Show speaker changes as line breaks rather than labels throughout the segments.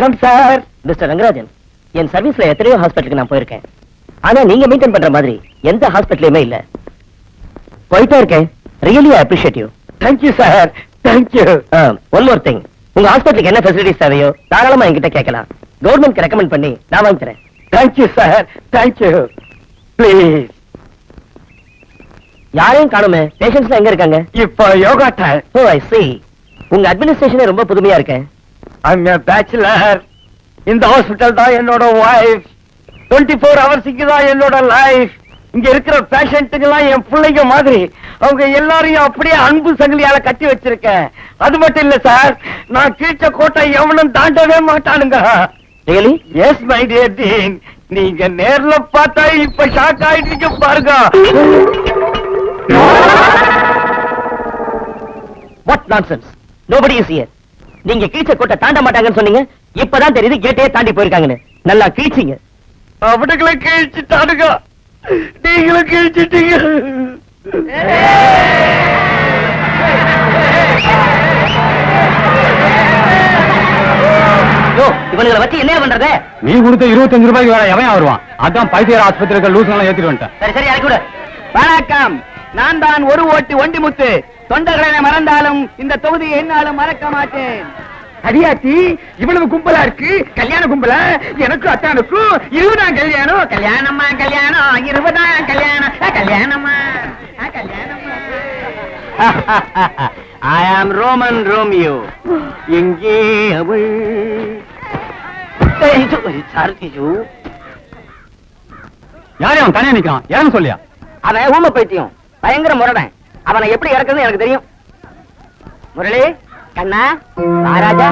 வணக்கம் sir.
Mister Rangarajan, என் சர்வீஸ்ல எத்தனையோ ஹாஸ்பிட்டலுக்கு நான் போயிருக்கேன். ஆனா நீங்க மெயின்டைன் பண்ற மாதிரி எந்த ஹாஸ்பிட்டலுமே இல்ல. போயிட்டே இருக்கேன். Really I appreciate you.
Thank you sir, thank you.
One more thing, உங்க ஹாஸ்பிட்டலுக்கு என்ன ஃபெசிலிட்டிஸ் தேவையோ தாராளமா என்கிட்ட கேட்கலாம். கவர்மெண்ட்க்கு ரெக்கமெண்ட் பண்ணி நான் வாங்கி தரேன்.
Thank you sir, thank you. ப்ளீஸ்.
யாரையும் காணுமே, பேஷண்ட்ஸ் எங்க இருக்காங்க?
இப்போ யோகா டைம்.
ஓ ஐ see. உங்க அட்மினிஸ்ட்ரேஷனே ரொம்ப புதுமையா இருக்கேன்.
I'm a bachelor. இந்த ஹாஸ்பிடல் தான் என்னோட வைஃப். 24 hours இங்க தான் என்னோட லைஃப். இங்க இருக்கிற பேஷண்ட்டுங்கெல்லாம் என் பிள்ளைங்க மாதிரி. அவங்க எல்லாரையும் அப்படியே அன்பு சங்கிலியால கட்டி வச்சிருக்கேன். அது மட்டும் இல்ல சார், நான் கீழ்ச்ச கோட்டை எவனும் தாண்டவே மாட்டானுங்க.
Really?
Yes my dear dean. நீங்க நேர்ல பார்த்தா இப்ப ஷாக் ஆயிட்டீங்க பாருங்க.
What nonsense. Nobody is here. நீங்க கீழ்ச்ச கோட்டை தாண்ட மாட்டாங்கன்னு சொன்னீங்க. இப்பதான் தெரியுது கேட்டே தாண்டி போயிருக்காங்கன்னு. நல்லா கீழ்ச்சிங்க.
அவனுங்களை கீழ்ச்சிட்டானுங்க, நீங்களும் கீழ்ச்சிட்டீங்க.
இவனுங்களை வச்சு என்ன பண்றது?
நீ கொடுத்த 25 ரூபாய்க்கு வேற எவன் வருவான்? அதான் பைத்தியர் ஆஸ்பத்திரிக்கு லூசுங்களா ஏத்திட்டு வந்துட்டேன்.
சரி சரி, இறக்கி விடு.
வணக்கம், நான் தான் ஒரு ஓட்டி ஒண்டிமுத்து. தொண்டர்களை மறந்தாலும் இந்த தொகுதியை என்னாலும் மறக்க மாட்டேன்.
அடியாத்தி, இவ்வளவு கும்பலா இருக்கு. கல்யாண கும்பல எனக்கும் அத்தானுக்கும் 20ஆம் கல்யாணம்.
கல்யாணமா கல்யாணம், 20ஆம் கல்யாணம், கல்யாணமா கல்யாணமா.
I am Roman Romeo.
எங்கே அவள்?
யாரே அவன் தனியா நிக்கிறான்? ஏன்னு சொல்லியா?
அவன் ஊம பைத்தியம், பயங்கர முரடன். அவனை எப்படி இறக்குன்னு எனக்கு தெரியும். முரளி, கண்ணா, மகாராஜா.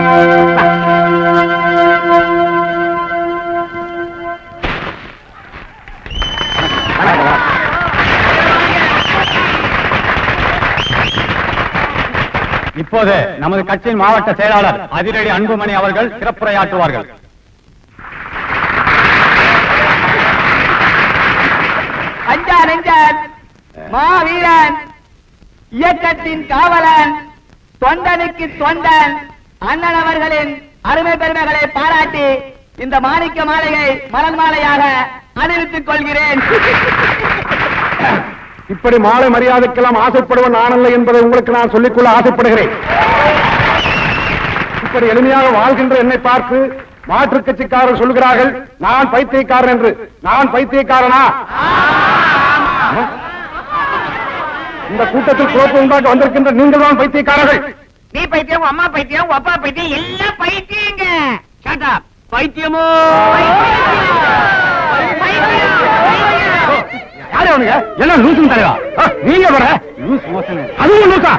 இப்போது நமது கட்சியின் மாவட்ட செயலாளர் அதிரடி அன்புமணி அவர்கள் சிறப்புரையாற்றுவார்கள்.
அஞ்சான் அஞ்சான் மாவீரன், இயக்கத்தின் காவலன், தொண்டனுக்கு தொண்டன் அண்ணன் அவர்களின் அருமை பெருமைகளை பாராட்டி இந்த மாணிக்க மாலையை மலர் மாலையாக அணிவித்துக் கொள்கிறேன்.
இப்படி மாலை மரியாதைக்கெல்லாம் ஆசைப்படுவன் நானல்ல என்பதை உங்களுக்கு நான் சொல்லிக்கொள்ள ஆசைப்படுகிறேன். இப்படி எளிமையாக வாழ்கின்ற என்னை பார்த்து மாற்றுக் கட்சிக்காரர் சொல்லுகிறார்கள் நான் பைத்தியக்காரன் என்று. நான் பைத்தியக்காரனா? இந்த கூட்டத்தில் குழப்பம் உண்டாக்க வந்திருக்கின்ற நீங்கள் தான் பைத்தியக்காரர்கள்.
நீ பைத்தியம், அம்மா பைத்தியம், அப்பா பைத்தியம், எல்லாம் பைத்தியங்க. Shut up. பைத்தியமோ
யாரே அவனுங்க? எல்லாம் லூசுன்னு தலைவா. நீங்க வர லூஸ் மோசன், அதுவும் லூசா?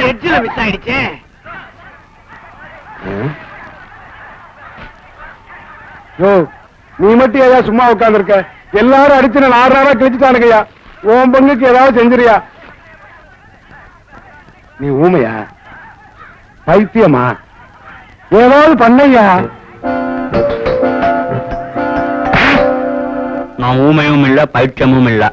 எட்ஜில மிஸ் ஆயிடுச்சு.
நீ மட்டும் ஏதாவது சும்மா உட்கார்ந்து இருக்க? எல்லாரும் அடிச்சு நான் 6 நாளா கிழிச்சுட்டானுங்கய்யா. உன் பங்குக்கு ஏதாவது செஞ்சிரியா? நீ ஊமையா பைத்தியமா? ஏதாவது பண்ணையா?
நான் ஊமையும் இல்ல, பைத்தியமும் இல்ல.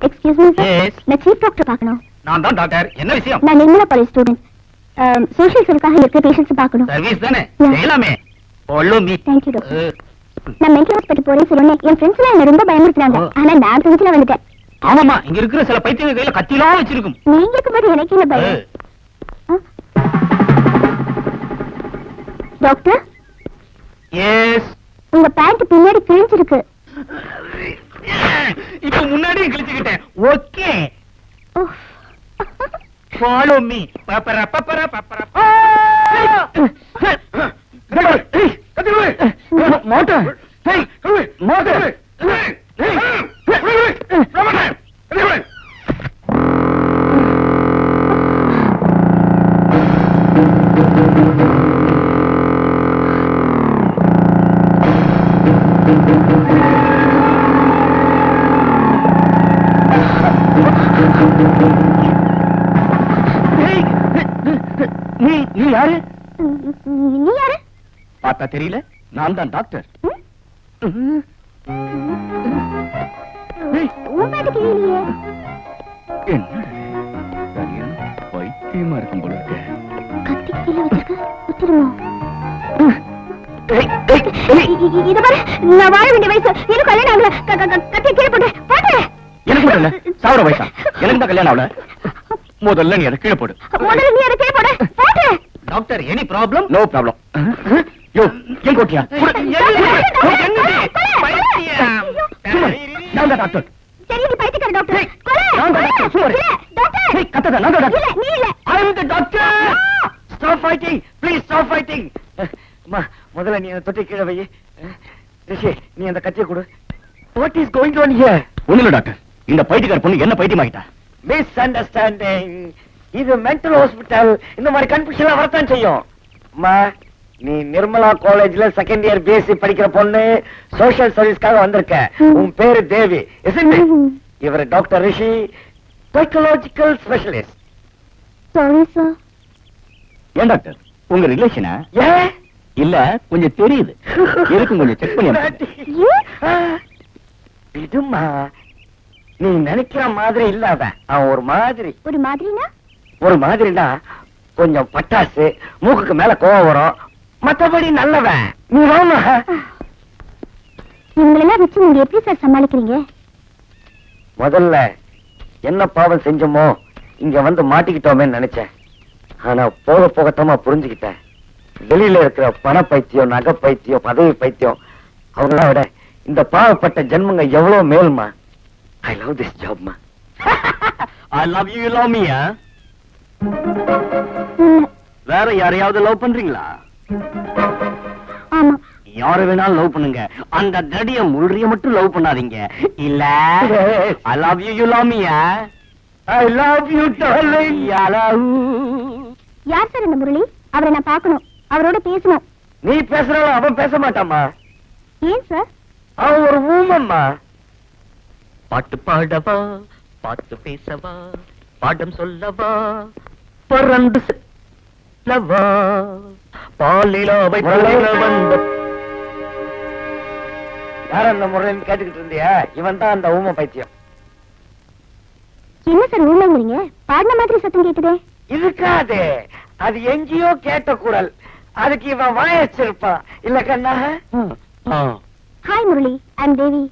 எக்ஸ்கியூஸ் மீ சார், நான் சீஃப் டாக்டர் பார்க்கணும்.
நான் தான் டாக்டர். என்ன விஷயம்?
நான் நிர்மலா காலேஜ் ஸ்டூடெண்ட். சோஷியல் சர்வீஸ்க்காக இருக்க பேஷண்ட்ஸ் பார்க்கணும்.
சர்வீஸ் தானே,
Yeah.
செய்யலாமே. follow me.
Thank you doctor. நான் மென்டல் ஹாஸ்பிட்டல் போறேன்னு சொன்னேன். என் ஃப்ரெண்ட்ஸ் எல்லாம் என்ன ரொம்ப பயமுறுத்துனாங்க. ஆனா நான் துணிச்சல வந்துட்டேன்.
ஆமாமா, இங்க இருக்கிற சில பைத்தியங்க கையில கத்திலாம் வச்சிருக்கும்.
நீங்க இருக்கும்போது எனக்கு என்ன பயம்? டாக்டர்,
எஸ்,
உங்க பேண்ட் பின்னாடி கிழிஞ்சிருக்கு.
இப்ப முன்னாடியே கிழிச்சுக்கிட்டேன். ஓகே,
உஃப்.
follow me. பப்பர பப்பர பப்பர.
மோட்டர் மோட்டர்
நீ யாரு?
பார்த்தா தெரியல, நான் தான் டாக்டர்.
உன் பாட்டுக்கு இல்லையே.
என்ன சரியான பைத்தியமா இருக்கும் போல இருக்கு.
கத்தி கீழே வச்சிருக்க, குத்திருமோ?
ஏய், ஏய், ஏய்.
இத பாரு, நான் வாழ வேண்டிய வயசு, இன்னும் கல்யாணம் ஆகல. கத்தி கீழே போட்டு போட்டு.
எனக்கு மட்டும் இல்ல, சாவர வயசா? எனக்கு தான் கல்யாணம் ஆகல.
முதல்ல நீ அதை கீழே போடு.
முதல்ல நீ அதை கீழே போடு. போட்டு.
Doctor, any problem?
No problem. Yo, ஏன் கோட்டியா? நான் தான் டாக்டர்.
சரி, நீ பைத்தியக்கார டாக்டர். கொலை.
நான் தான் டாக்டர். சுவர்.
இல்ல, டாக்டர்.
ஏய், கத்தாத, நான் தான் டாக்டர்.
இல்ல, நீ இல்ல.
I am the doctor. Stop fighting. Please stop fighting. அம்மா, முதல்ல நீ அந்த தொட்டி கீழே வை. ரிஷி, நீ அந்த கத்தியை கொடு. What is going on here?
ஒண்ணுல டாக்டர், இந்த பைத்தியக்கார பொண்ணு என்ன பைத்தியமாக்கிட்டா?
Misunderstanding. இது மென்டல் ஹாஸ்பிட்டல். இந்த மாதிரி கன்ஃபியூஷன் வரத்தான் செய்யும். அம்மா, நீ நிர்மலா காலேஜ்ல செகண்ட் இயர் பிஎஸ்சி படிக்கிற பொண்ணு, சோஷியல் சர்வீஸ்க்காக வந்திருக்க. உன் பேரு தேவி, isn't it? இவர் டாக்டர் ரிஷி, சைக்காலஜிக்கல் ஸ்பெஷலிஸ்ட்.
Sorry sir.
ஏன் டாக்டர், உங்க ரிலேஷனா?
ஏன்?
இல்ல, கொஞ்சம் தெரியுது. இருக்கும், கொஞ்சம் செக் பண்ணி அனுப்புங்க.
விடுமா, நீ நினைக்கிற மாதிரி இல்ல அவன். அவன் ஒரு மாதிரி.
ஒரு மாதிரினா?
ஒரு மாதிரினா கொஞ்சம் பட்டாசு, மூக்குக்கு மேல கோவம் வரும், மத்தபடி நல்லவன். நீ வாமா.
இவங்களெல்லாம் வச்சு நீங்க எப்படி சார் சமாளிக்கிறீங்க?
முதல்ல என்ன பாவம் செஞ்சோமோ இங்க வந்து மாட்டிக்கிட்டோமேன்னு நினைச்சேன். ஆனா போக போகத்தமா புரிஞ்சுக்கிட்டேன். வெளியில இருக்கிற பண பைத்தியம், நகை பைத்தியம், பதவி பைத்தியம், அவங்கள விட இந்த பாவப்பட்ட ஜென்மங்க எவ்வளவு மேல்மா. ஐ லவ் திஸ் ஜாப்மா.
I love you, you love me, ah?
இல்ல.
வேற யாரையாவது லவ் பண்றீங்களா?
ஆமா.
யாரை வேணாலும் லவ் பண்ணுங்க, அந்த தடிய முள்றிய மட்டும் லவ் பண்ணாதீங்க. இல்ல, I love you, you love me, ah?
I love you darling.
யார் சார் இந்த முரளி? அவரை நான் பார்க்கணும், அவரோட பேசணும்.
நீ பேசுறாலும் அவன் பேச மாட்டாமா.
ஏன் சார்?
அவன் ஒரு ஊமம்மா.
பாட்டு பாடவா, பாட்டு பேசவா, பாடம் சொல்லவா, பறந்து செல்லவா, பாலிலாவை போல வந்த.
யார் அந்த முறைன்னு கேட்டுக்கிட்டு இருந்தியா? இவன் தான் அந்த ஊம பைத்தியம்.
என்ன சார் ஊமைங்கிறீங்க? பாடின மாதிரி சத்தம் கேக்குதே.
இருக்காது, அது எங்கேயோ கேட்ட குரல். அதுக்கு இவன் வாயச்சிருப்பான் இல்ல கண்ணா?
ஹாய் முரளி, ஐம் தேவி.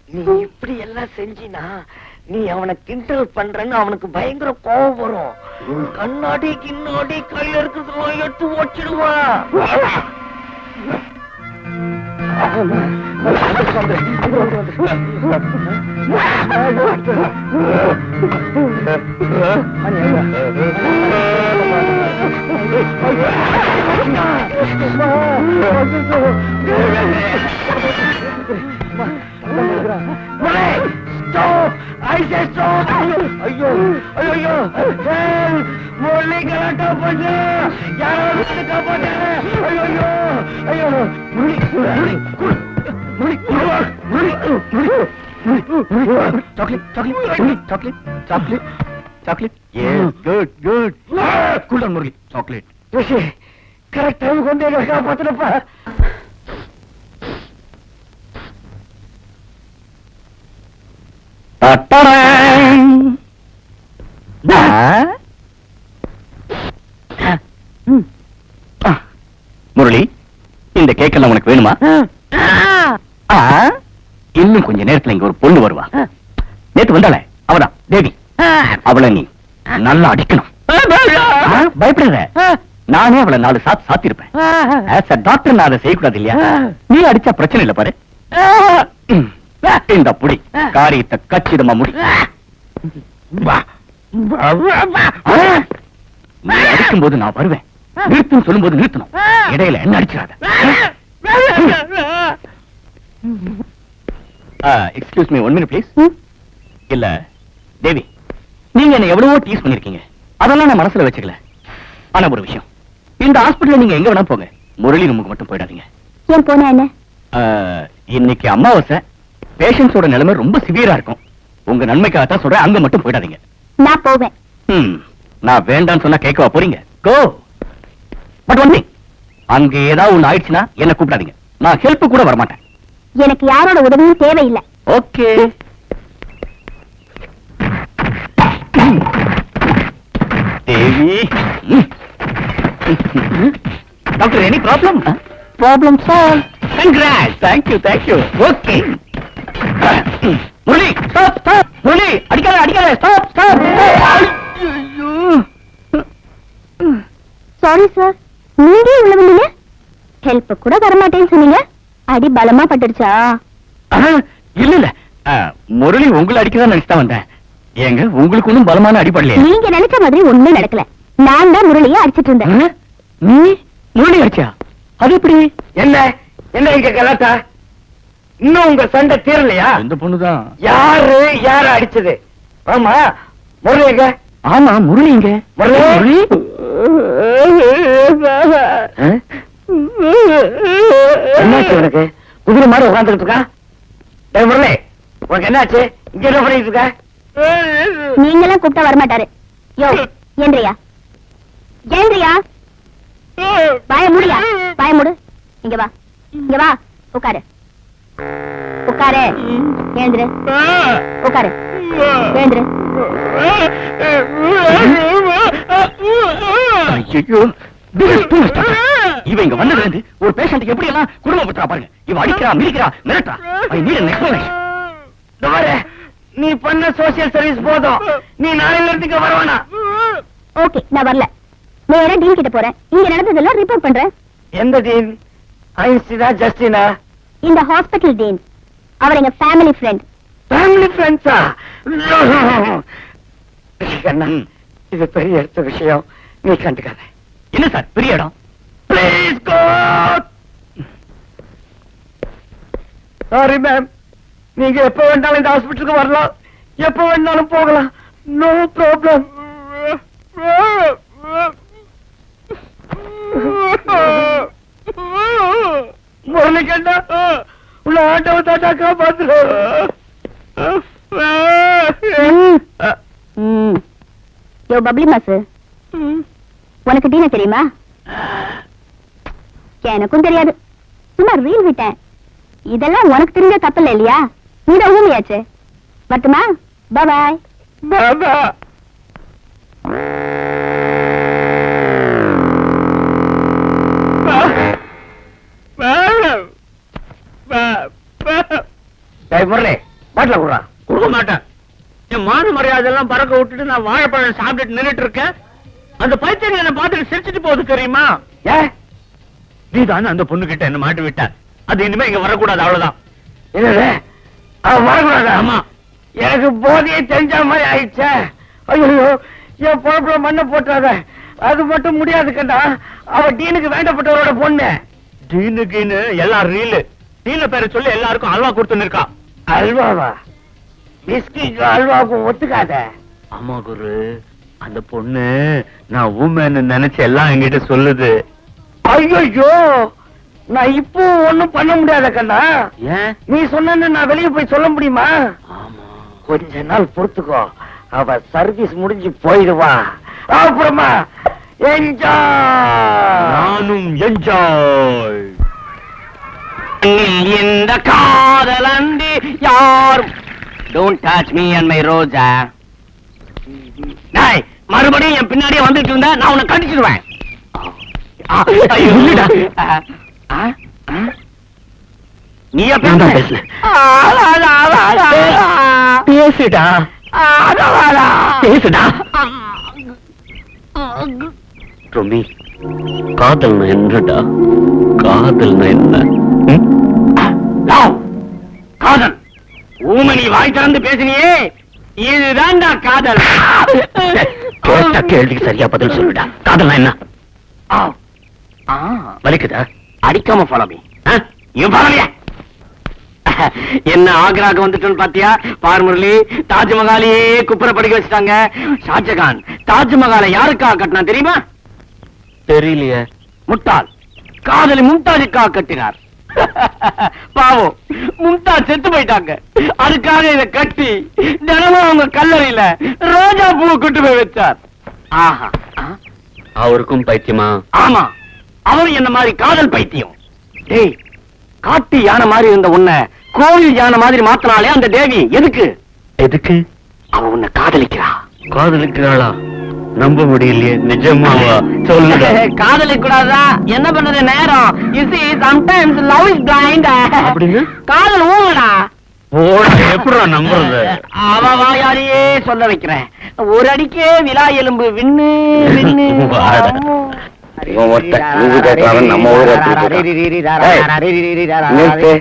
நீ இப்படி எல்லாம் செஞ்சினா நீ அவனை கிண்டல் பண்றன்னு அவனுக்கு பயங்கர கோபம் வரும். கண்ணாடி கிண்ணாடி கையில இருக்கிறது எடுத்து ஓச்சிடுவான். முரளி கலாட்டா பண்ணு, யாராவது காப்பாற்று. ஐயோ ஐயோ,
chocolate chocolate chocolate chocolate chocolate. Yes, good good. Cool down Murali. Chocolate.
Correct time கொண்டு எங்களை காப்பாத்துறப்பா.
முரளி, இந்த கேக்கெல்லாம் உனக்கு வேணுமா? இன்னும் கொஞ்ச நேரத்துல இங்க ஒரு பொண்ணு வருவா. நேத்து வந்தாளே, அவதான் தேவி. அவளை நீ நல்லா அடிக்கணும். பயப்படாத, நானே அவளை 4 சாத்து சாத்திருப்பேன். ஆஸ் அ டாக்டர் நான் அதை செய்யக்கூடாது இல்லையா? நீ அடிச்சா பிரச்சனை இல்ல பாரு. இந்த புடி காரியத்தை கச்சிதமா முடி. நீ அடிக்கும் போது நான் வருவேன், நிறுத்துன்னு சொல்லும் போது நிறுத்தணும். இடையில என்ன அடிச்சிடாத. Excuse me, 1 minute please. இல்ல தேவி, நீங்க என்ன எவ்வளவோ டீஸ் பண்ணிருக்கீங்க, அதெல்லாம் நான் மனசுல வச்சுக்கல. ஆனா ஒரு விஷயம், இந்த ஹாஸ்பிடல்ல நீங்க எங்க வேணா போங்க, முரளி ரூமுக்கு மட்டும் போயிடாதீங்க.
ஏன் போனா என்ன?
இன்னைக்கு அமாவாசை, பேஷண்ட்ஸோட நிலைமை ரொம்ப சிவியரா இருக்கும். உங்க நன்மைக்காக தான் சொல்றேன், அங்க மட்டும் போயிடாதீங்க.
நான் போவேன்.
நான் வேண்டாம்னு சொன்னா கேட்கவா போறீங்க? கோ. பட் ஒன் திங், அங்க ஏதாவது ஒண்ணு ஆயிடுச்சுன்னா என்ன கூப்பிடாதீங்க. நான் ஹெல்ப் கூட வர மாட்டேன்.
எனக்கு யாரோட உதவியும் தேவையில்லை.
Okay. Devi. Doctor, any problem? Problem solve. Congrats. Thank you. Okay. Murali, stop. Murali, அடிக்காத. ஸ்டாப்.
சாரி சார், நீங்க உள்ள வந்தீங்க. ஹெல்ப் கூட வரமாட்டேன்னு சொன்னீங்க. அடி பலமா பட்டுடுச்சா?
இல்ல. முரளி உங்களை அடிக்கதான் நினைச்சுதான் வந்தேன். ஏங்க, உங்களுக்கு ஒண்ணும் பலமான அடிப்படலையா?
நீங்க நினைச்ச மாதிரி ஒண்ணும் நடக்கல. நான் தான் முரளியை அடிச்சிட்டு இருந்தேன்.
நீ முரளி அடிச்சா? அது எப்படி?
என்ன இங்க கலாட்டா? இன்னும் உங்க சண்டை தீரலையா?
இந்த பொண்ணுதான்.
யாரு அடிச்சது? ஆமா, முரளி எங்க?
ஆமா, முரளி எங்க?
முரளி என்னாச்சு உனக்கு? குதிரை மாதிரி உட்காந்துட்டு இருக்கா? முரளி, உனக்கு என்னாச்சு? இங்க என்ன பண்ணிட்டு இருக்க?
நீங்களாம் கூப்பிட்டா வரமாட்டாரு. யோ, ஏந்திரியா. வாய மூடு. இங்க வா. உட்காரு. எழுந்திரு. உட்காரு. எழுந்திரு.
இவ இங்க வந்ததுல இருந்து ஒரு பேஷண்ட்டுக்கு எப்படி எல்லாம் குடும்பம் பற்றா பாருங்க. இவ அடிக்கிறா, மிதிக்கிறா, மிரட்டா.
நீ பண்ண சோசியல் சர்வீஸ் போதும். நீ நாளையில இருந்து இங்க வரவேனா?
ஓகே, நான் வரல. நேரா டீன் கிட்ட போறேன். இங்க நடந்ததெல்லாம் ரிப்போர்ட் பண்றேன்.
எந்த டீன்? ஐன்ஸ்டீனா, ஜஸ்டினா?
இந்த ஹாஸ்பிடல் டீன். அவர் எங்க ஃபேமிலி ஃப்ரெண்ட்.
ஃபேமிலி ஃப்ரெண்ட்ஸா? இது பெரிய எடுத்த விஷயம். நீ கண்டுக்காத.
என்ன சார் பெரிய இடம்?
Please go. Sorry ma'am. நீங்க எப்ப வேணாலும் இந்த ஹாஸ்பிடலுக்கு வரலாம், எப்ப வேணாலும் போகலாம். No problem. முரளி கண்டா உள்ள ஆட்டோ தாட்டா காப்பாத்துற.
யோ பப்ளி மாசு, உனக்கு டீன தெரியுமா? எனக்கும் தெரியாது. சும்மா ரீல் விட்டேன். இதெல்லாம் உனக்கு தெரிஞ்ச தப்பில்ல இல்லையா? நீதான் ஊமையாச்சு. மட்டுமா? பாய்.
பாபா. முரளி, பாட்டில குடுறா.
கொடுக்க மாட்டேன். என் மான மரியாதை எல்லாம் பறக்க விட்டுட்டு நான் வாழைப்பழம் சாப்பிட்டுட்டு நின்னுட்டு இருக்கேன். அந்த பைத்தியம் என்ன பார்த்துட்டு சிரிச்சிட்டு போகுது தெரியுமா? நீ தானே அந்த பொண்ணு கிட்ட என்ன மாட்டி விட்ட. அது இனிமே இங்க வரக்கூடாது, அவ்வளவுதான்.
என்னது? அவன் வரக்கூடாது?
ஆமா.
எனக்கு போதையே தெரிஞ்ச மாதிரி ஆயிடுச்சே. ஐயோ, என் பொழப்புல மண்ணை போட்டாத. அது மட்டும் முடியாது கண்டா. அவ டீனுக்கு வேண்டப்பட்டவரோட பொண்ணு.
டீனுக்கு எல்லாம் ரீலு. டீன பேரை சொல்லி எல்லாருக்கும் அல்வா கொடுத்துன்னு இருக்கா.
அல்வாவா? பிஸ்கிக்கு அல்வாவுக்கும் ஒத்துக்காத.
ஆமா குரு, அந்த பொண்ணு நான் ஊமைன்னு நினைச்சு எல்லாம் என்கிட்ட சொல்லுது.
ஐயோ, நான் இப்போ ஒண்ணும் பண்ண முடியாத கண்ணா.
ஏன்?
நீ சொன்ன நான் வெளியே போய் சொல்ல முடியுமா?
ஆமா.
கொஞ்ச நாள் பொறுத்துக்கோ. அவ சர்வீஸ் முடிஞ்சு போயிடுவா. அப்புறமா என்ஜாய்.
நானும் என்ஜாய். இந்த காதல் அண்டி யாரும் don't touch me and my ரோஜா. டேய், மறுபடியும் என் பின்னாடியே வந்துட்டு இருந்தா நான் உன்னை கடிச்சிடுவேன். நீயா பேசுன?
பேசுடா. பேசுடா.
ரொமி, காதல் என்னடா? காதல் என்ன? காதல் ஊமை. நீ வாய் திறந்து பேசினியே, இதுதான்டா காதல்.
கேட்ட கேள்விக்கு சரியா பதில் சொல்லுடா. காதல் என்ன? வலிக்குதா?
அடிக்காம ஃபாலோ மீ. என்ன ஆக்ராக்கு வந்துட்டோன்னு பாத்தியா? பார் முரளி, தாஜ்மஹாலையே குப்புற படிக்க வச்சுட்டாங்க. ஷாஜகான் தாஜ்மஹாலை யாருக்காக கட்டினா தெரியுமா?
தெரியலையே.
முட்டாள், காதலி மும்தாஜுக்காக கட்டினார்.
பாவம் மும்தா செத்து போயிட்டாங்க. அதுக்காக இத கட்டி தினமும் அவங்க கல்லறையில ரோஜா பூவை கொண்டு போய் வச்சார். ஆஹா,
அவருக்கும் பைத்தியமா?
ஆமா, அவரும் என்ன மாதிரி காதல் பைத்தியம். டேய், காட்டு யானை மாதிரி இருந்த உன்னை கோவில் யானை மாதிரி மாத்தினாலே அந்த தேவி எதுக்கு?
எதுக்கு?
அவ உன்னை காதலிக்கிறா.
காதலிக்கிறாளா? நம்ப முடியலையே. நிஜமாவா? சொல்லுங்க.
காதலிக்க கூடாதா? என்ன பண்றது நேரம்? You see, sometimes love is blind.
அப்படிங்க?
காதல் ஊங்கடா.
எப்படா நம்புறது?
அவ வாயாலேயே சொல்ல வைக்கிறேன். ஒரு அடிக்கே விலா எலும்பு விண்ணு விண்ணு.
வாடா. இவன் ஒருத்தன் ஊரு கேட்கறான், நம்ம ஊரு
நிறுத்து.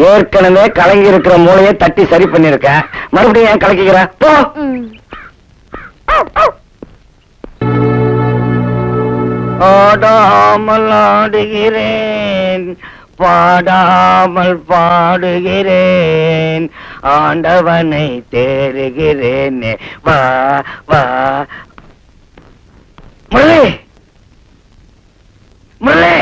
ஏற்கனவே கலங்கி இருக்கிற மூளையை தட்டி சரி பண்ணிருக்க, மறுபடியும் ஏன் கலக்கிக்கிற? போ. ஆடாமல் ஆடுகிறேன், பாடாமல் பாடுகிறேன், ஆண்டவனை தேடுகிறேன். வா வா முரளி, முரளி,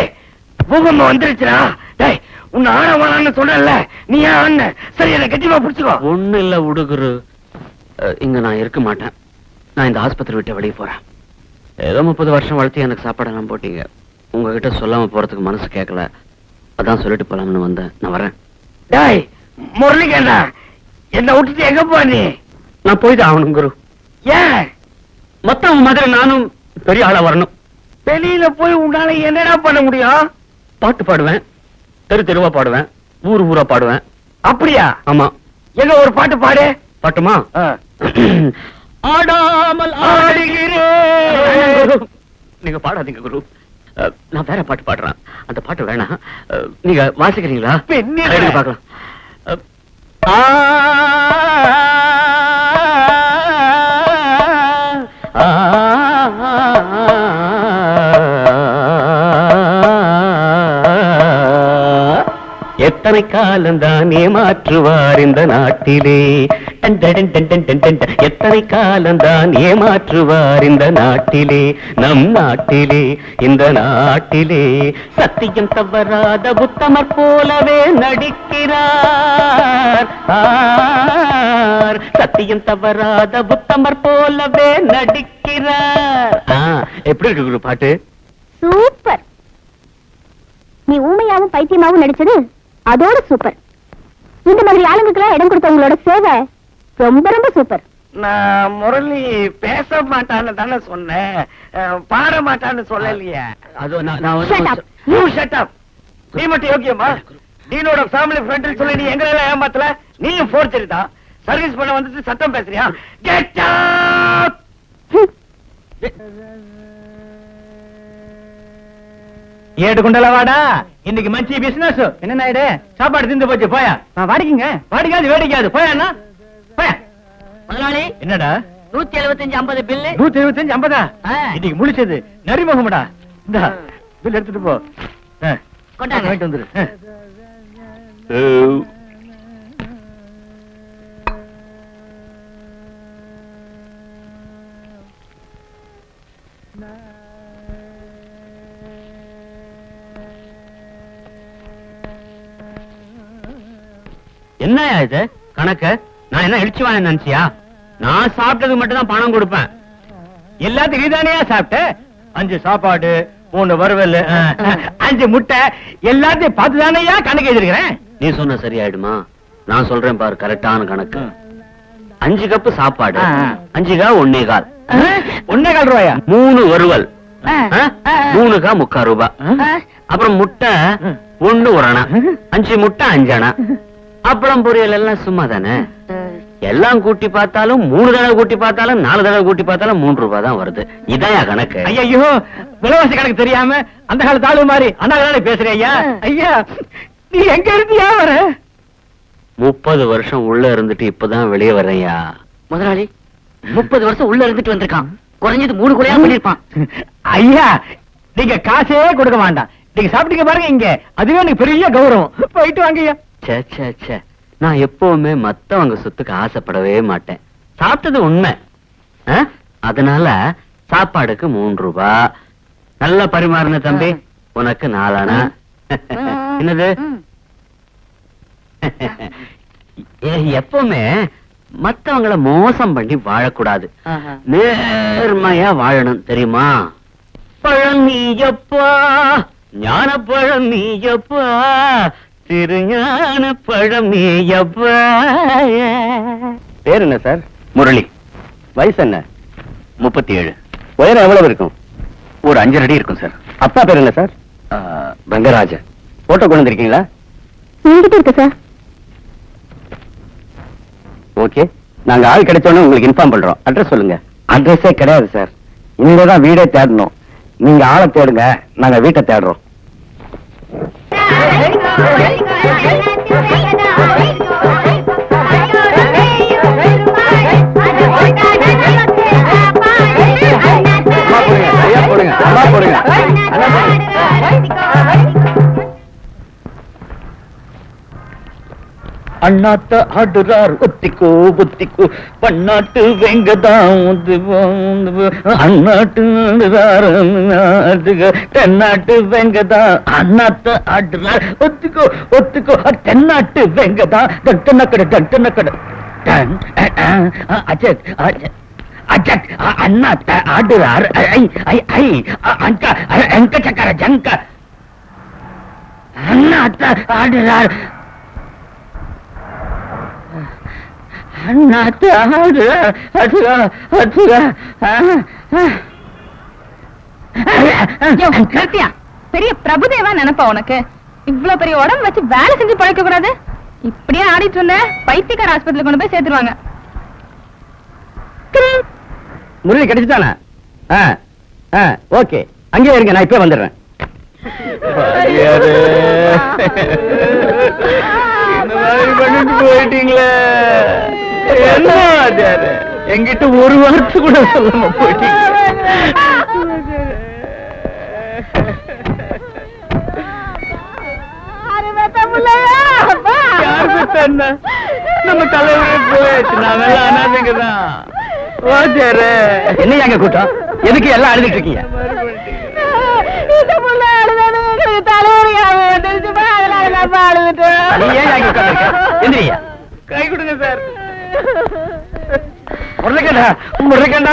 பூகம்பம் வந்துருச்சுடா. டேய், உன்னை ஆட வாழான்னு சொல்றல, நீ ஏன் ஆன? சரி, என்ன கட்டிமா பிடிச்சுக்கோ.
ஒண்ணு இல்ல உடுகுரு, இங்க நான் இருக்க மாட்டேன். நான் இந்த ஆஸ்பத்திரி விட்டு வெளியே போறேன். ஏதோ 30 வருஷம் வளர்த்து எனக்கு சாப்பாடெல்லாம் போட்டீங்க. உங்ககிட்ட சொல்லாம போறதுக்கு மனசு கேட்கல, அதான் சொல்லிட்டு போலாம்னு வந்தேன். நான் வரேன்.
டேய் முரளிகண்ணா, என்ன விட்டுட்டு எங்க போ நீ?
நான் போய்தான் ஆகணும் குரு.
ஏன்?
மொத்தம் மாதிரி நானும் பெரிய ஆளா வரணும்.
வெளியில போய் உன்னால என்னடா பண்ண முடியும்?
பாட்டு பாடுவேன், தெரு தெருவா பாடுவேன், ஊர் ஊரா பாடுவேன்.
அப்படியா?
ஆமா.
எங்க ஒரு பாட்டு பாடு.
பாட்டுமா?
ஆடாமல் ஆடுகிறேன்.
நீங்க பாடாதீங்க குரு, நான் வேற பாட்டு பாடுறேன். அந்த பாட்டு வேணாம், நீங்க வாசிக்கிறீங்களா?
பெண்ணே
பாக்கலாம். எத்தனை காலம்தான் ஏமாற்றுவார் இந்த நாட்டிலே, எத்தனை காலம்தான் ஏமாற்றுவார் இந்த நாட்டிலே, நம் நாட்டிலே, இந்த நாட்டிலே. சத்தியம் தவறாத புத்தமர் போலவே நடிக்கிறார், சத்தியம் தவறாத புத்தமர் போலவே நடிக்கிறார். எப்படி இருக்கு பாட்டு?
சூப்பர். நீ ஊமையாவும் பைத்தியமாவும் நடிச்சது அதோட சூப்பர். இந்த மாதிரி ஆளுங்களுக்கெல்லாம் இடம் கொடுத்த உங்களோட சேவை ரொம்ப ரொம்ப சூப்பர்.
நான் முரளி பேச மாட்டான்னு தானே சொன்னேன், பாட மாட்டான்னு சொல்லலையே.
அது
Shut up.
You shut up. நீ மட்டும் யோக்கியமா? டீனோட ஃபேமிலி ஃப்ரெண்ட் சொல்லி நீ எங்களெல்லாம் ஏமாத்தல. நீயும் ஃபோர்ஜரி தான். சர்வீஸ் பண்ண வந்துட்டு சத்தம் பேசுறியா? Get up.
ஏடு குண்டல வாடா, இன்னைக்கு மச்சி பிசினஸ். என்ன நாயுடு, சாப்பாடு திந்து போச்சு. போயா வாடிக்குங்க. வாடிக்காது வேடிக்காது. போயா போயா.
முதலாளி,
என்னடா
175 பில்லு.
175 50? இன்னைக்கு முழிச்சது நரிமுகம்டா. இந்த பில் எடுத்துட்டு போ.
கொண்டாங்க.
வாங்கிட்டு வந்துரு.
என்னயா இது கணக்கு? நான் என்ன இடிச்சு வாங்க நினைச்சியா? நான் சாப்பிட்டதுக்கு மட்டும் தான் பணம் கொடுப்பேன்.
எல்லாத்துக்கும் நீதானேயா சாப்பிட்ட? 5 சாப்பாடு, 3 வறுவல், 5 முட்டை, எல்லாத்தையும் பார்த்து தானேயா கணக்கு எழுதிருக்கிறேன்.
நீ சொன்ன சரியாயிடுமா? நான் சொல்றேன் பாரு, கரெக்டான கணக்கு. 5 கப்பு சாப்பாடு, 5 கா 1 கால்,
1 கால் ரூபாயா?
3 வறுவல், 3 கா 3/4 ரூபாய். அப்புறம் முட்டை 1 ஒரு அணா, 5 முட்டை 5 அணா. அப்புறம் பொரியல் எல்லாம் சும்மா தானே. எல்லாம் கூட்டி பார்த்தாலும் 3 தடவை கூட்டி பார்த்தாலும் 4 தடவை கூட்டி பார்த்தாலும் 3 ரூபாய் தான் வருது. இதான் கணக்கு.
ஐயோ, விலைவாசி கணக்கு தெரியாம அந்த காலத்து ஆளு மாதிரி அண்ணா பேசுறேன் ஐயா. ஐயா, நீ எங்க இருந்தியா வர?
30 வருஷம் உள்ள இருந்துட்டு இப்பதான் வெளியே வர்றேன்யா.
முதலாளி 30 வருஷம் உள்ள இருந்துட்டு வந்திருக்கான். குறைஞ்சது 3 கொலையா பண்ணிருப்பான்.
ஐயா, நீங்க காசே கொடுக்க வேண்டாம். நீங்க சாப்பிட்டீங்க பாருங்க இங்க, அதுவே எனக்கு பெரிய கௌரவம். போயிட்டு வாங்க ஐயா.
சே சே சே, நான் எப்பவுமே மத்தவங்க சொத்துக்கு ஆசைப்படவே மாட்டேன். சாப்பிட்டது உண்மை, அதனால சாப்பாடுக்கு 3 ரூபாய். நல்ல பரிமாறின தம்பி, உனக்கு 4 அணா. என்னது
எப்பவுமே மத்தவங்கள மோசம் பண்ணி வாழக்கூடாது, நேர்மையா வாழணும், தெரியுமா? பழனியப்பா, ஞான பழனியப்பா, திருஞான பழனியப்பா.
பேர் என்ன சார்?
முரளி.
வயசு என்ன?
37.
உயரம் எவ்வளவு இருக்கும்?
ஒரு 5 அடி இருக்கும் சார்.
அப்பா பேர் என்ன சார்?
ரங்கராஜன்.
போட்டோ கொண்டு வந்திருக்கீங்களா?
என்கிட்ட இருக்கு சார்.
ஓகே, நாங்க ஆள் கிடைச்சோன்னு உங்களுக்கு இன்ஃபார்ம் பண்றோம். அட்ரஸ் சொல்லுங்க.
அட்ரஸே கிடையாது சார். இங்கதான் வீடே தேடணும். நீங்க ஆளை தேடுங்க, நாங்க வீட்டை தேடுறோம்.
ஐயா போடுங்க, அம்மா போடுங்க.
அண்ணாத்த ஆடுறார் ஒத்திக்கோ ஒத்திக்கோ, பன்னாட்டு வெங்கதான் அண்ணாட்டு ஆடுறார் தென்னாட்டு வெங்கதா. அண்ணாத்த ஆடுறார் ஒத்திக்கோ ஒத்திக்கோ, தென்னாட்டு வெங்கதா. டன்டனக்கட டன்டனக்கட அஜத் அஜத் அண்ணாத்த ஆடுறார். ஐ ஐ ஐ அங்க எங்க சக்கர ஜங்க அண்ணாத்த ஆடுறார்.
பெரிய பிரபுதேவா நினைப்பா உனக்கு? இவ்வளவு பெரிய உடம்பு வச்சு வேலை செஞ்சு பழைக்க கூடாது. இப்படியே ஆடிட்டு இருந்த பைத்தியக்கார ஆஸ்பத்திரி கொண்டு போய் சேர்த்துருவாங்க.
முரளி கிடைச்சுட்டானா? ஓகே, அங்கேயே இருங்க, நான் இப்ப வந்துடுறேன்.
பண்ணிட்டு போயிட்டீங்களே, என்ன என்கிட்ட ஒரு வார்த்தை கூட சொல்லாம போயிட்டீங்க. நம்ம தலைவரே போயாச்சு, நாங்கெல்லாம் அனாதைங்கதான்.
என்ன அங்க கூட்டம்? எதுக்கு எல்லாம் அழுதுட்டு இருக்கீங்க?
கை கொடுங்க சார்.
முருகண்டா, முருகண்டா,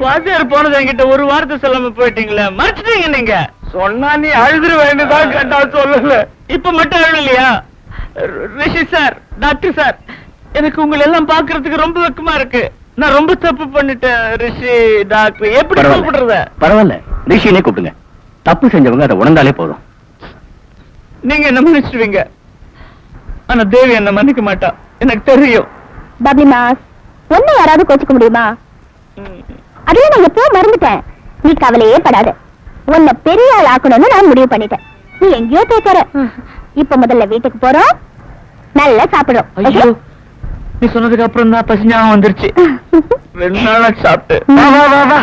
வாத்தியார் போனது என்கிட்ட ஒரு வார்த்தை சொல்லாம போயிட்டீங்களே, மறைச்சிட்டீங்க. நீங்க
சொன்னா நீ அழுதுரு வேண்டியதான் கண்டா சொல்லல.
இப்ப மட்டும் அழலையா? ரிஷி சார், டாக்டர் சார், எனக்கு உங்களை எல்லாம் பாக்குறதுக்கு ரொம்ப வெக்கமா இருக்கு. நான் ரொம்ப தப்பு பண்ணிட்டேன். ரிஷி டாக்டர் எப்படி கூப்பிடுறத?
பரவாயில்ல, ரிஷினே கூப்பிடுங்க. தப்பு செஞ்சவங்க அதை உணர்ந்தாலே போதும்.
நீங்க என்ன மன்னிச்சிடுவீங்க, ஆனா தேவி என்ன மன்னிக்க மாட்டா, எனக்கு தெரியும்.
பப்ளி மாஸ், ஒண்ணு யாராவது கோச்சுக்க முடியுமா? அதுல நான் எப்போ மறந்துட்டேன். நீ கவலையே படாத. உன்னை பெரிய ஆள் ஆக்கணும்னு நான் முடிவு பண்ணிட்டேன். நீ எங்கேயோ போற. இப்ப முதல்ல வீட்டுக்கு போறோம், நல்லா சாப்பிடுறோம்.
ஐயோ, நீ சொன்னதுக்கு அப்புறம் தான் பசிஞாபம் வந்துருச்சு. 2 நாளா சாப்பிட்டு.
வா வா வா வா.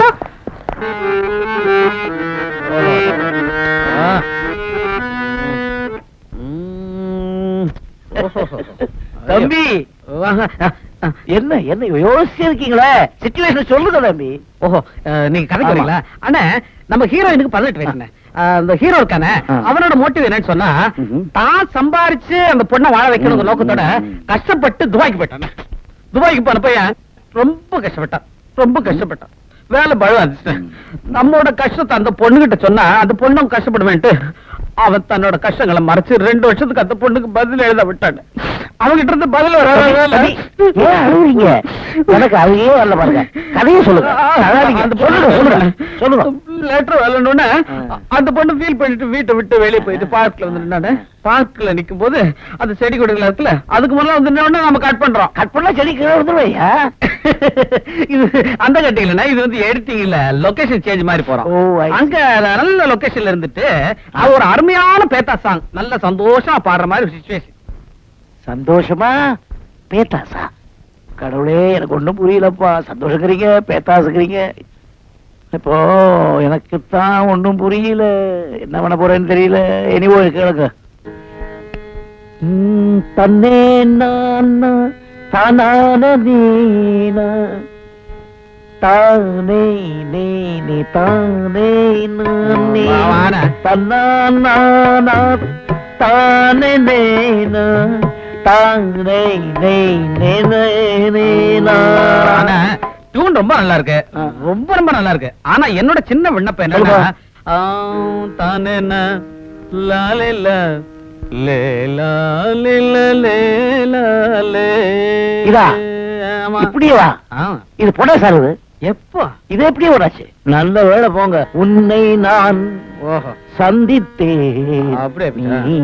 தம்பி,
என்ன என்ன யோசிச்சிருக்கீங்களே? சிச்சுவேஷன் சொல்லுங்க தம்பி.
ஓஹோ, நீங்க கதைக்கு வரீங்களா? அண்ணா, நம்ம ஹீரோயினுக்கு 18 வயசுண்ணே. அந்த ஹீரோ இருக்கானே, அவனோட மோட்டிவ் என்னன்னு சொன்னா, தான் சம்பாரிச்சு அந்த பொண்ணை வாழ வைக்கணும் நோக்கத்தோட கஷ்டப்பட்டு துபாய்க்கு போயிட்டான். துபாய்க்கு போன பையன் ரொம்ப கஷ்டப்பட்டான், ரொம்ப கஷ்டப்பட்டான். வேலை பழம் வந்துச்சு. நம்மோட கஷ்டத்தை அந்த பொண்ணுகிட்ட சொன்னா அந்த பொண்ணும் கஷ்டப்படுவேன்ட்டு அவன் தன்னோட கஷ்டங்களை மறைச்சு 2 வருஷத்துக்கு அந்த பொண்ணுக்கு பதில் எழுத விட்டான். அவங்கிட்ட இருந்து பதில்
அழுவீங்க? எனக்கு அதையே வரல பாருங்க. கதையை சொல்லுங்க.
அந்த பொண்ணு
சொல்லுங்க.
லெட்டர் வரலன்னு அந்த பொண்ணு ஃபீல் பண்ணிட்டு வீட்டை விட்டு வெளியே போயிட்டு பார்க்ல வந்து நின்னானே. பார்க்ல நிக்கும் போது அந்த செடி கொடிகள் இருக்குல்ல, அதுக்கு முதல்ல வந்து நின்னோடனே நம்ம கட் பண்றோம்.
கட் பண்ணா செடி கீழே வந்துருவையா?
இது அந்த கட்டிங்களா, இது வந்து எடிட்டிங் இல்ல, லொகேஷன் சேஞ்ச் மாதிரி போறோம். அங்க நல்ல லொகேஷன்ல இருந்துட்டு அது ஒரு அருமையான பேத்தா சாங், நல்ல சந்தோஷமா பாடுற மாதிரி ஒரு சிச்சுவேஷன்.
சந்தோஷமா பேத்தாசா? கடவுளே, எனக்கு ஒண்ணும் புரியலப்பா. சந்தோஷக்கிறீங்க, பேத்தாசுக்கிறீங்க. இப்போ எனக்குத்தான் ஒண்ணும் புரியல, என்ன பண்ண போறேன்னு தெரியல. எனிவோ கேளுங்க. தன்னே நான் தானான நீனா தானே நீ தானே நானே தன்னா தானே நேனா
டியூன் ரொம்ப நல்லா இருக்கு, ரொம்ப ரொம்ப நல்லா இருக்கு. ஆனா என்னோட சின்ன விண்ணப்பம் என்னன்னா, தானே
இதா? இப்படியே வா. இது பொண்ணா சார் இது?
எப்போ
இது எப்படியே ஓடாச்சு? நல்ல வேளை போங்க, உன்னை நான் சந்தித்தேன்
அப்படியே அப்படியா?
நீ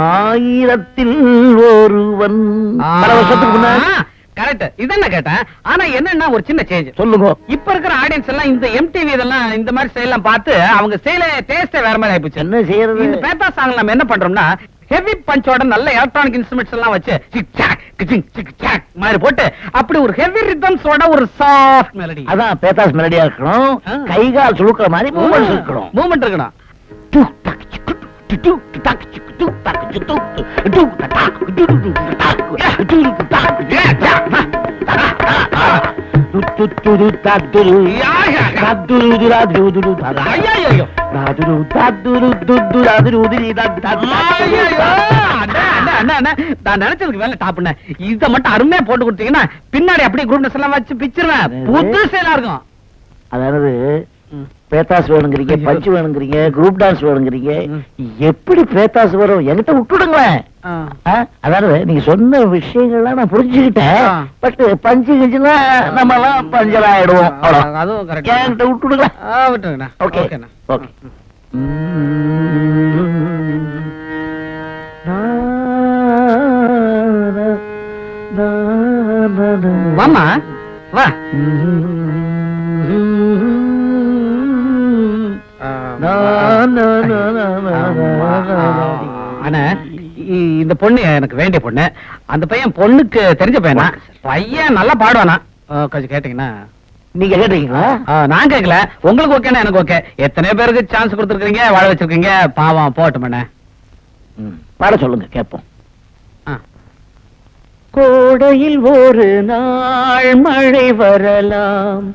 ஆயிரத்தில் ஒருவன். பல வருஷத்துக்கு முன்னாடி.
கரெக்ட், இதென்ன கேட்டேன். ஆனா என்னன்னா ஒரு சின்ன சேஞ்ச்
சொல்லுங்க.
இப்ப இருக்கிற ஆடியன்ஸ் எல்லாம் இந்த MTV இதெல்லாம் இந்த மாதிரி ஸ்டைல் எல்லாம் பார்த்து அவங்க ஸ்டைல டேஸ்டே வேற மாதிரி ஆயிப்போச்சு.
என்ன செய்யறது?
இந்த பேட்டா சாங் நம்ம என்ன பண்றோம்னா ஹெவி பஞ்சோட நல்ல எலக்ட்ரானிக் இன்ஸ்ட்ருமெண்ட்ஸ் எல்லாம் வச்சு சிக் சாக் கிச்சிங் சிக் சாக் மாதிரி போட்டு அப்படி ஒரு ஹெவி ரிதம்ஸோட ஒரு சாஃப்ட் மெலடி.
அதான் பேத்தாஸ் மெலடியா இருக்கணும். கை கால் சுழுக்கிற மாதிரி மூவ்மெண்ட் இருக்கணும்.
மூவ்மெண்ட் இருக்கணும். ஐயோ நான் நினைச்சதுக்கு வேலை டாப்புண்ண. இத மட்டும் அருமையா போட்டு கொடுத்தீங்கன்னா பின்னாடி அப்படியே குரூப்னஸ் எல்லாம் வச்சு பிச்சிருவேன். புது செயலா இருக்கும்.
அதாவது பேத்தாஸ் வேணுங்கிறீங்க, பஞ்சு வேணுங்கிறீங்க, குரூப் டான்ஸ் வேணுங்கிறீங்க. எப்படி பேத்தாஸ் வரும்? என்கிட்ட விட்டுடுங்களேன். அதாவது நீங்க சொன்ன விஷயங்கள்லாம் நான் புரிஞ்சுக்கிட்டேன். பட் பஞ்சு கிஞ்சுனா நம்ம எல்லாம் பஞ்சர் ஆயிடுவோம்.
அதுவும் கரெக்ட்.
என்கிட்ட விட்டுடுங்களேன்.
விட்டுருங்கண்ணா.
Okay okay.
வாமா வா. அண்ணா இந்த பொண்ணு எனக்கு வேண்டிய பொண்ணு. அந்த பையன் பொண்ணுக்கு தெரிஞ்ச பையனா? பையன் நல்லா பாடுவானா? கொஞ்சம் கேட்டீங்கன்னா.
நீங்க கேட்டீங்களா?
நான் கேட்கல. உங்களுக்கு ஓகேனா எனக்கு ஓகே. எத்தனை பேருக்கு சான்ஸ் கொடுத்துருக்கீங்க, வாழ வச்சிருக்கீங்க. பாவம் போட்டுமண்ண.
பாட சொல்லுங்க கேட்போம்.
கோடையில் ஒரு நாள் மழை வரலாம்,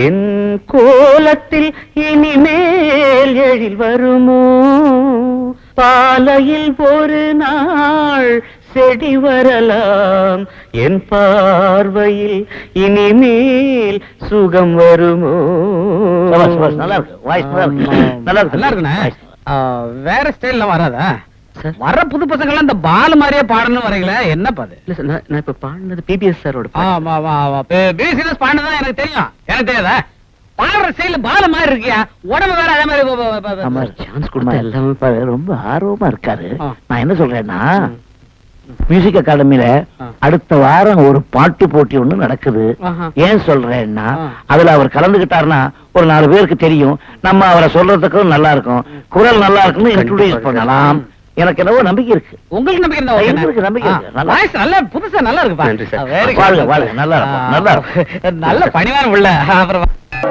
என் கோலத்தில் இனிமேல் எழில் வருமோ? பாலையில் ஒரு நாள் செடி வரலாம், என் பார்வையில் இனிமேல் சுகம் வருமோ?
நல்லா இருக்கு. வாய்ஸ் நல்லா இருக்கு.
நல்லா இருக்குண்ணே. வேற ஸ்டைல்ல வராதா? வர புது பசங்க இந்த பால் மாதிரியே பாடணும் வரீங்களா? என்ன பாது? நான் இப்ப பாடினது PBS சாரோட. PBS பாடினதான் எனக்கு தெரியும். எனக்கு தெரியாதா? பாடுற ஸ்டைல் பால மாதிரி இருக்கியா? உடம்பு வேற அதே மாதிரி.
சான்ஸ் கொடுத்தா எல்லாமே ரொம்ப ஆர்வமா இருக்காரு. நான் என்ன சொல்றேன்னா, மியூசிக் அகாடமியில அடுத்த வாரம் ஒரு பாட்டு போட்டி ஒண்ணு நடக்குது. ஏன் சொல்றேன்னா, அதுல அவர் கலந்துகிட்டாருன்னா ஒரு 4 பேருக்கு தெரியும். நம்ம அவரை சொல்றதுக்கும் நல்லா இருக்கும், குரல் நல்லா இருக்குன்னு இன்ட்ரோடியூஸ் பண்ணலாம். எனக்கு என்னவோ நம்பிக்கை இருக்கு.
உங்களுக்கு நம்பிக்கை இருந்தா
நம்பிக்கை இருக்கு.
நல்ல புதுசா நல்லா இருக்கு.
நல்லா இருக்கும்.
நல்ல பணிவான உள்ள. அப்புறம்